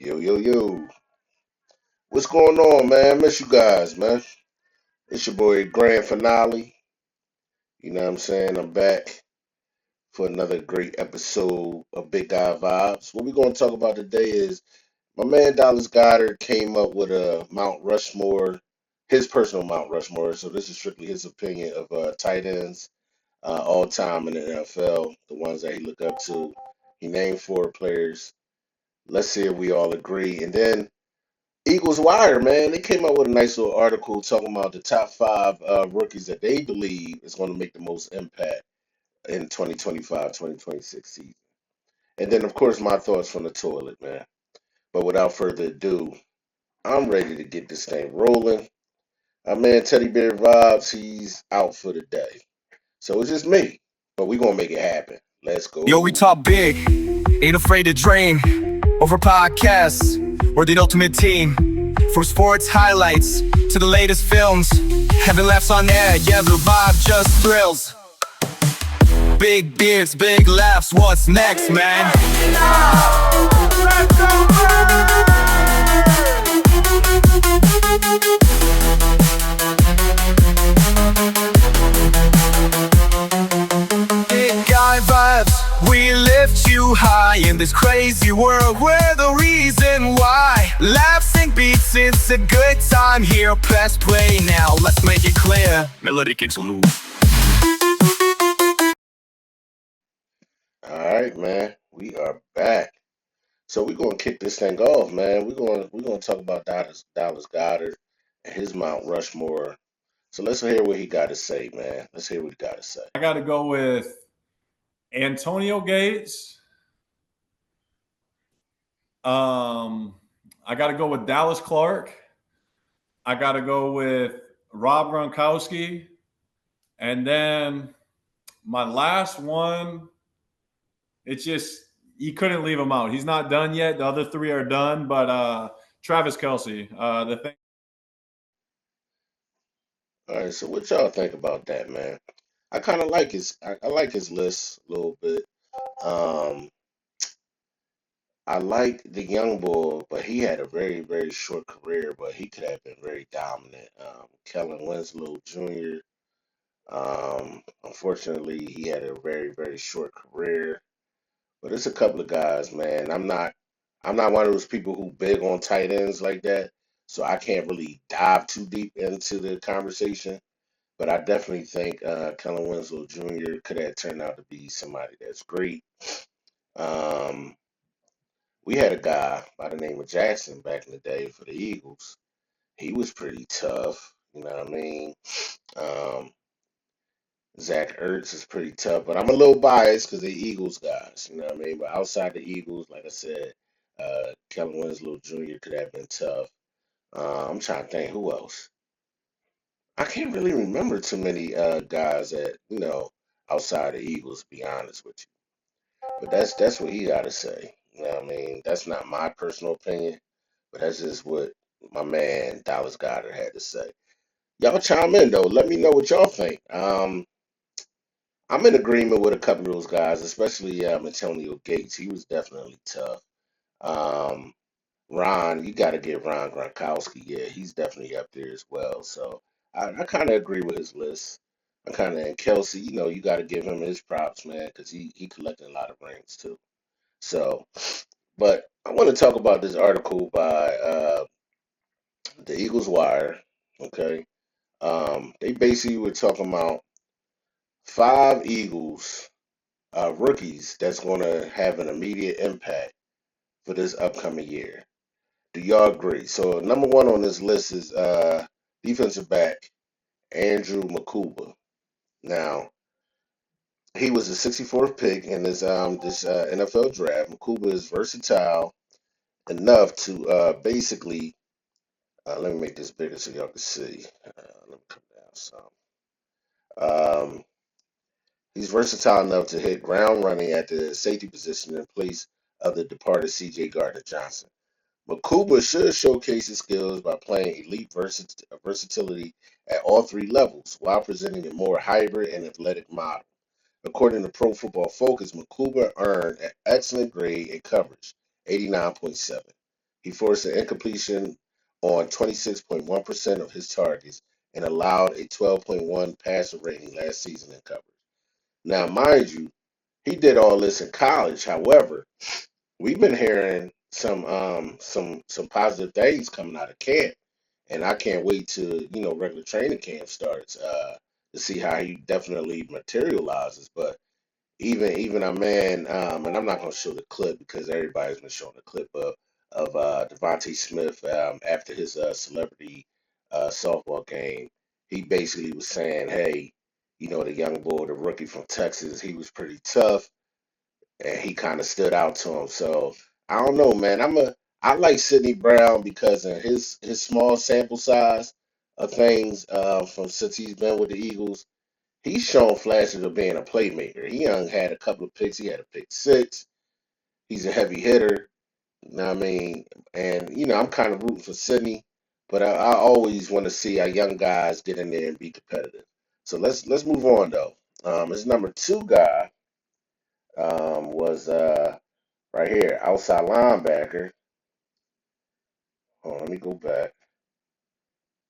Yo, yo, yo. What's going on, man? Miss you guys, man. It's your boy Grand Finale. You know what I'm saying? I'm back for another great episode of Big Guy Vibes. What we're going to talk about today is my man Dallas Goedert came up with a Mount Rushmore, his personal Mount Rushmore. So this is strictly his opinion of tight ends all time in the NFL, the ones that he looked up to. He named four players. Let's see if we all agree. And then Eagles Wire, man, they came out with a nice little article talking about the top five rookies that they believe is going to make the most impact in 2025-2026 season. And then, of course, my thoughts from the toilet, man. But without further ado, I'm ready to get this thing rolling. My man Teddy Bear Vibes, he's out for the day. So it's just me. But we're going to make it happen. Let's Yo, we go. talk big, ain't afraid to dream. Over podcasts, we're the ultimate team. From sports highlights to the latest films. Having laughs on air, yeah, the vibe just thrills. Big beards, big laughs, what's next, man? Big guy vibes, we lift you high in this crazy world. We're the reason why. Laughs and beats, it's a good time here. Press play now, let's make it clear. Melodic interlude. All right, man. We are back. So we're gonna kick this thing off, man. We're gonna talk about Dallas Goddard and his Mount Rushmore. So let's hear what he got to say, man. Let's hear what he got to say. I got to go with Antonio Gates. I got to go with Dallas Clark. I got to go with Rob Gronkowski. And then my last one, it's just, you couldn't leave him out. He's not done yet. The other three are done, but Travis Kelce. The thing. All right, so what y'all think about that, man? I kind of like I like his list a little bit. Um, I like the young bull, but he had a very, very short career, but he could have been very dominant. Kellen Winslow Jr. Unfortunately, he had a very, very short career. But it's a couple of guys, man. I'm not one of those people who big on tight ends like that, so I can't really dive too deep into the conversation. But I definitely think Kellen Winslow Jr. could have turned out to be somebody that's great. Um, we had a guy by the name of Jackson back in the day for the Eagles. He was pretty tough, you know what I mean? Um, Zach Ertz is pretty tough, but I'm a little biased because they're Eagles guys, you know what I mean? But outside the Eagles, like I said, Kellen Winslow Jr. could have been tough. I'm trying to think who else. I can't really remember too many guys that outside the Eagles. To be honest with you, but that's what he got to say. You know what I mean? That's not my personal opinion, but that's just what my man Dallas Goddard had to say. Y'all chime in though. Let me know what y'all think. I'm in agreement with a couple of those guys, especially Antonio Gates. He was definitely tough. Um, Ron, you got to give Ron Gronkowski. Yeah, he's definitely up there as well. So I kind of agree with his list. I kind of and Kelsey, you got to give him his props, man, because he collected a lot of rings too. So, but I want to talk about this article by the Eagles Wire. Okay, they basically were talking about five Eagles rookies that's going to have an immediate impact for this upcoming year. Do y'all agree? So number one on this list is defensive back Andrew Makuba. Now he was the 64th pick in this NFL draft. Makuba is versatile enough to basically let me make this bigger so y'all can see. Let me come down some. Um, he's versatile enough to hit ground running at the safety position in place of the departed C.J. Gardner-Johnson. Makuba should showcase his skills by playing elite versatility at all three levels while presenting a more hybrid and athletic model. According to Pro Football Focus, Makuba earned an excellent grade in coverage, 89.7, He forced an incompletion on 26.1% of his targets and allowed a 12.1 passer rating last season in coverage. Now, mind you, he did all this in college. However, we've been hearing some positive things coming out of camp, and I can't wait to regular training camp starts to see how he definitely materializes. But even a man, and I'm not going to show the clip because everybody's been showing the clip of Devontae Smith after his celebrity softball game. He basically was saying, "Hey, the young boy, the rookie from Texas, he was pretty tough, and he kind of stood out to him." So I don't know, man. I like Sidney Brown because of his small sample size of things from since he's been with the Eagles. He's shown flashes of being a playmaker. He young had a couple of picks. He had a pick six. He's a heavy hitter. You know what I mean? And I'm kind of rooting for Sydney, but I always want to see our young guys get in there and be competitive. So let's move on though. His number two guy was right here, outside linebacker. Hold on, let me go back.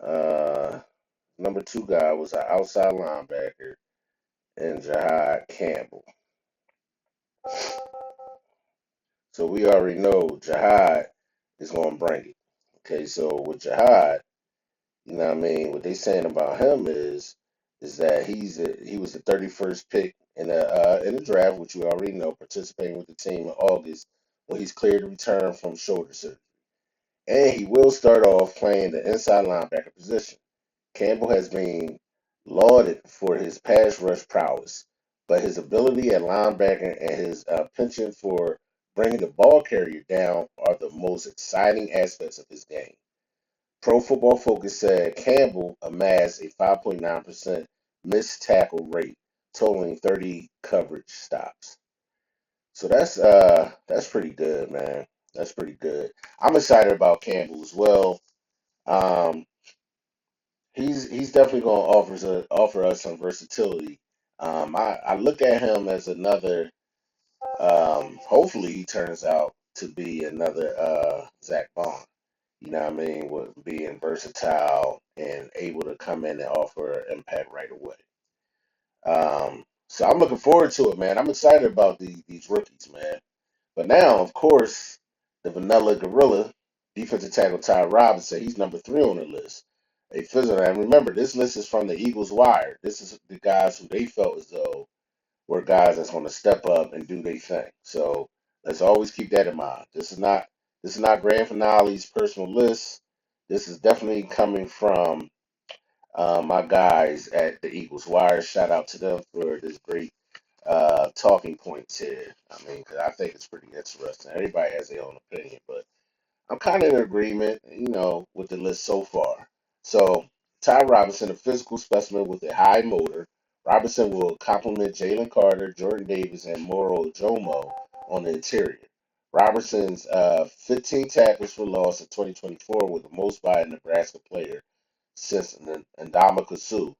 Uh, Number two guy was an outside linebacker and Jahad Campbell. So we already know Jihad is going to bring it. Okay, so with Jihad, what I mean? What they saying about him is that he was the 31st pick in the draft, which we already know, participating with the team in August when he's cleared to return from shoulder surgery, and he will start off playing the inside linebacker position. Campbell has been lauded for his pass rush prowess, but his ability at linebacker and his penchant for bringing the ball carrier down are the most exciting aspects of his game. Pro Football Focus said Campbell amassed a 5.9% missed tackle rate, totaling 30 coverage stops. So that's pretty good, man. That's pretty good. I'm excited about Campbell as well. Um, he's definitely going to offer us some versatility. I look at him as another. Hopefully, he turns out to be another Zach Bond. You know what I mean? With being versatile and able to come in and offer impact right away. So I'm looking forward to it, man. I'm excited about these rookies, man. But now, of course, the Vanilla Gorilla, defensive tackle Ty Robinson, he's number three on the list. A physical, and remember, this list is from the Eagles Wire. This is the guys who they felt as though were guys that's going to step up and do their thing. So let's always keep that in mind. This is not grand finale's personal list. This is definitely coming from my guys at the Eagles Wire. Shout out to them for this great talking points here. I mean, 'cause I think it's pretty interesting. Everybody has their own opinion, but I'm kind of in agreement, with the list so far. So, Ty Robinson, a physical specimen with a high motor. Robinson will complement Jalen Carter, Jordan Davis, and Moro Jomo on the interior. Robinson's 15 tackles for loss in 2024 were the most by a Nebraska player since Ndamukong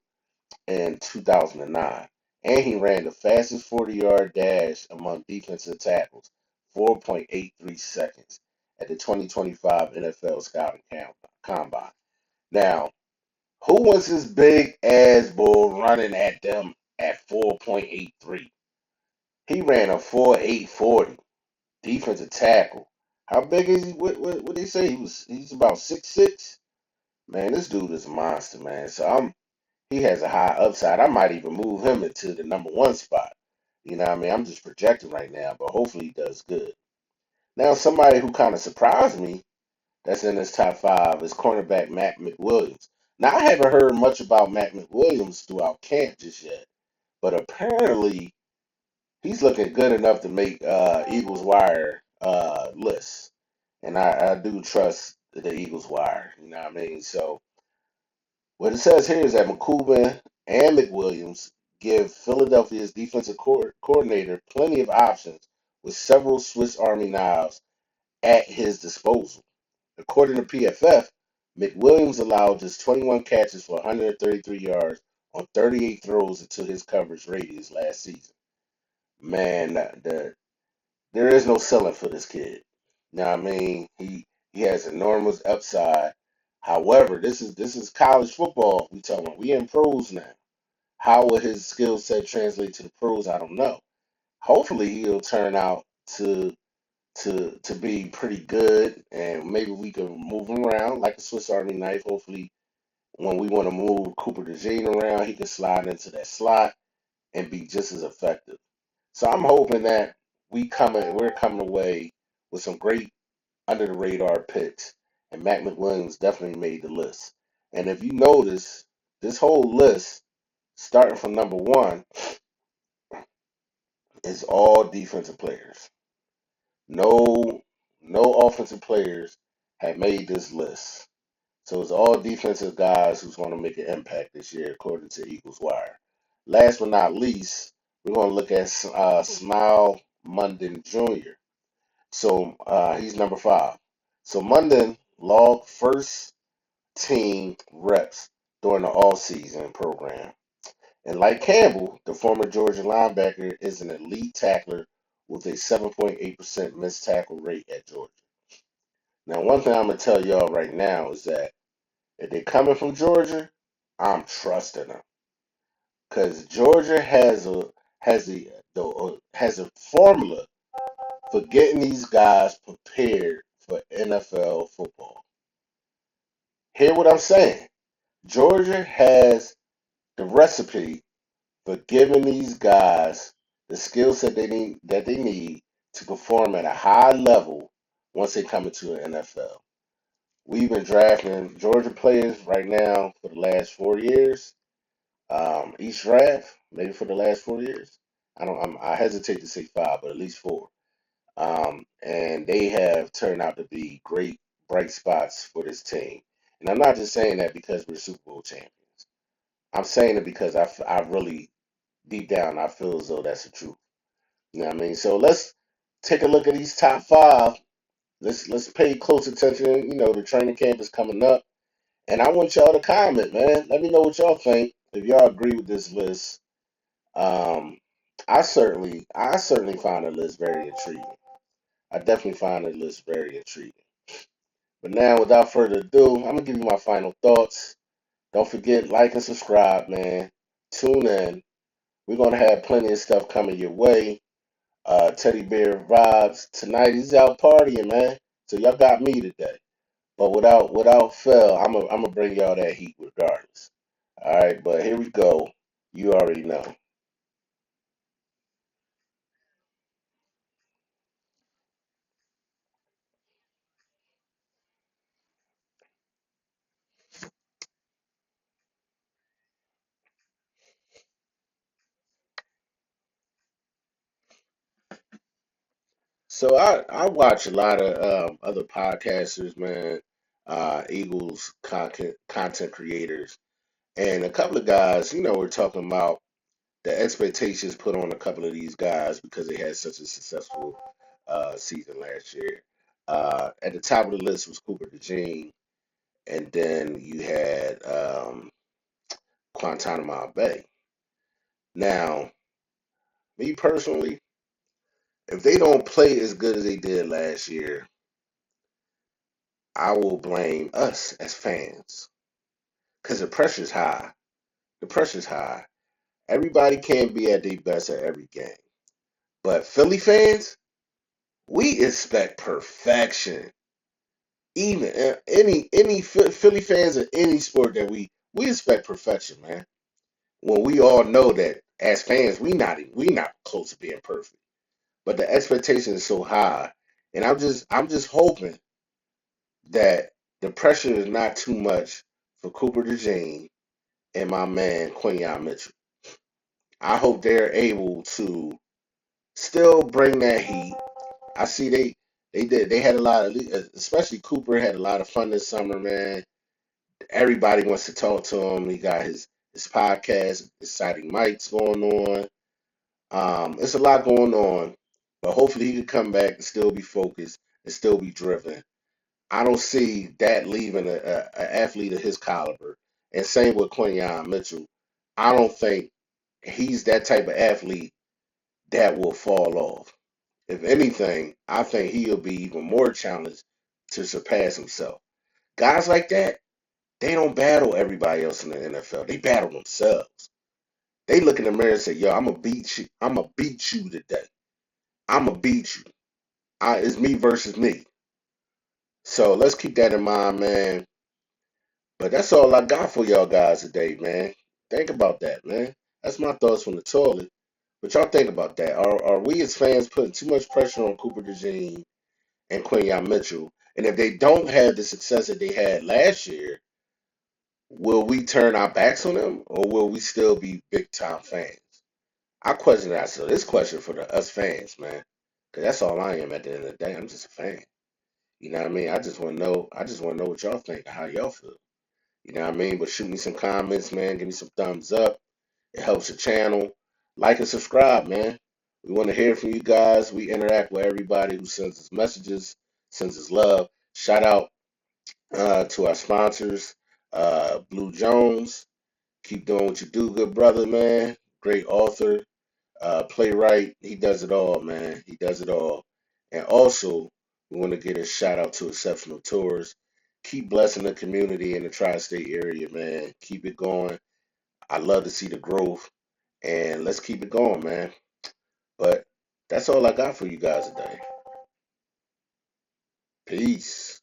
in 2009. And he ran the fastest 40-yard dash among defensive tackles, 4.83 seconds, at the 2025 NFL Scouting Combine. Now, who was this big ass bull running at them at 4.83? He ran a 4.840 defensive tackle. How big is he? What they say? He's about 6'6". Man, this dude is a monster, man. So he has a high upside. I might even move him into the number one spot. You know what I mean? I'm just projecting right now, but hopefully he does good. Now, somebody who kind of surprised me that's in this top five is cornerback Matt McWilliams. Now, I haven't heard much about Matt McWilliams throughout camp just yet, but apparently he's looking good enough to make Eagles Wire lists. And I do trust the Eagles Wire. You know what I mean? So what it says here is that McCoolman and McWilliams give Philadelphia's defensive coordinator plenty of options with several Swiss Army knives at his disposal. According to PFF, McWilliams allowed just 21 catches for 133 yards on 38 throws into his coverage radius last season. Man, there is no selling for this kid. You know what I mean? He has enormous upside. However, this is college football. We talking about. We in pros now. How will his skill set translate to the pros? I don't know. Hopefully, he'll turn out to be pretty good, and maybe we can move him around like a Swiss Army knife. Hopefully, when we want to move Cooper DeJean around, he can slide into that slot and be just as effective. So I'm hoping that we're coming away with some great under the radar picks, and Mac McWilliams definitely made the list. And if you notice, this whole list, starting from number one, is all defensive players. No, no offensive players have made this list. So it's all defensive guys who's going to make an impact this year, according to Eagles Wire. Last but not least, we're going to look at Smile Munden Jr. So he's number five. So Munden logged first team reps during the all-season program. And like Campbell, the former Georgia linebacker is an elite tackler with a 7.8% missed tackle rate at Georgia. Now, one thing I'm going to tell y'all right now is that if they're coming from Georgia, I'm trusting them because Georgia has a formula for getting these guys prepared for NFL football. Hear what I'm saying? Georgia has the recipe for giving these guys the skill set they need to perform at a high level once they come into the NFL. We've been drafting Georgia players right now for the last 4 years. Each draft, maybe for the last 4 years. I hesitate to say five, but at least four. And they have turned out to be great bright spots for this team. And I'm not just saying that because we're Super Bowl champions. I'm saying it because I really deep down I feel as though that's the truth. You know what I mean? So let's take a look at these top five. Let's pay close attention. You know, the training camp is coming up. And I want y'all to comment, man. Let me know what y'all think. If y'all agree with this list, um, I certainly find the list very intriguing. I definitely find the list very intriguing. But now, without further ado, I'm gonna give you my final thoughts. Don't forget, like and subscribe, man. Tune in. We're gonna have plenty of stuff coming your way. Teddy Bear vibes tonight. He's out partying, man. So y'all got me today. But without fail, I'm gonna bring y'all that heat regardless. All right, but here we go. You already know. So I watch a lot of other podcasters, man, Eagles content creators, and a couple of guys. You know, we're talking about the expectations put on a couple of these guys because they had such a successful season last year. At the top of the list was Cooper DeJean, and then you had Guantanamo Bay. Now, me personally, if they don't play as good as they did last year, I will blame us as fans because the pressure's high. The pressure's high. Everybody can't be at their best at every game. But Philly fans, we expect perfection. Even any Philly fans of any sport that we expect perfection, man. When we all know that as fans, we not close to being perfect. But the expectation is so high, and I'm just hoping that the pressure is not too much for Cooper DeJean and my man Quinyon Mitchell. I hope they're able to still bring that heat. I see they had a lot of, especially Cooper had a lot of fun this summer, man. Everybody wants to talk to him. He got his podcast, exciting mics going on. It's a lot going on, but hopefully he can come back and still be focused and still be driven. I don't see that leaving a athlete of his caliber. And same with Quinyon Mitchell. I don't think he's that type of athlete that will fall off. If anything, I think he'll be even more challenged to surpass himself. Guys like that, they don't battle everybody else in the NFL. They battle themselves. They look in the mirror and say, "Yo, I'm gonna beat you. I'm gonna beat you today. I'm gonna beat you. It's me versus me." So let's keep that in mind, man. But that's all I got for y'all guys today, man. Think about that, man. That's my thoughts from the toilet. But y'all think about that. Are we as fans putting too much pressure on Cooper DeJean and Quinyon Mitchell? And if they don't have the success that they had last year, will we turn our backs on them or will we still be big time fans? I question that. So this question for us fans, man. Because that's all I am at the end of the day. I'm just a fan. You know what I mean? I just want to know. I just want to know what y'all think, how y'all feel. You know what I mean? But shoot me some comments, man. Give me some thumbs up. It helps the channel. Like and subscribe, man. We want to hear from you guys. We interact with everybody who sends us messages, sends us love. Shout out to our sponsors, Blue Jones. Keep doing what you do, good brother, man. Great author, playwright. He does it all, man. He does it all. And also, we want to get a shout out to Exceptional Tours. Keep blessing the community in the tri-state area, man. Keep it going. I love to see the growth, and let's keep it going, man. But that's all I got for you guys today. Peace.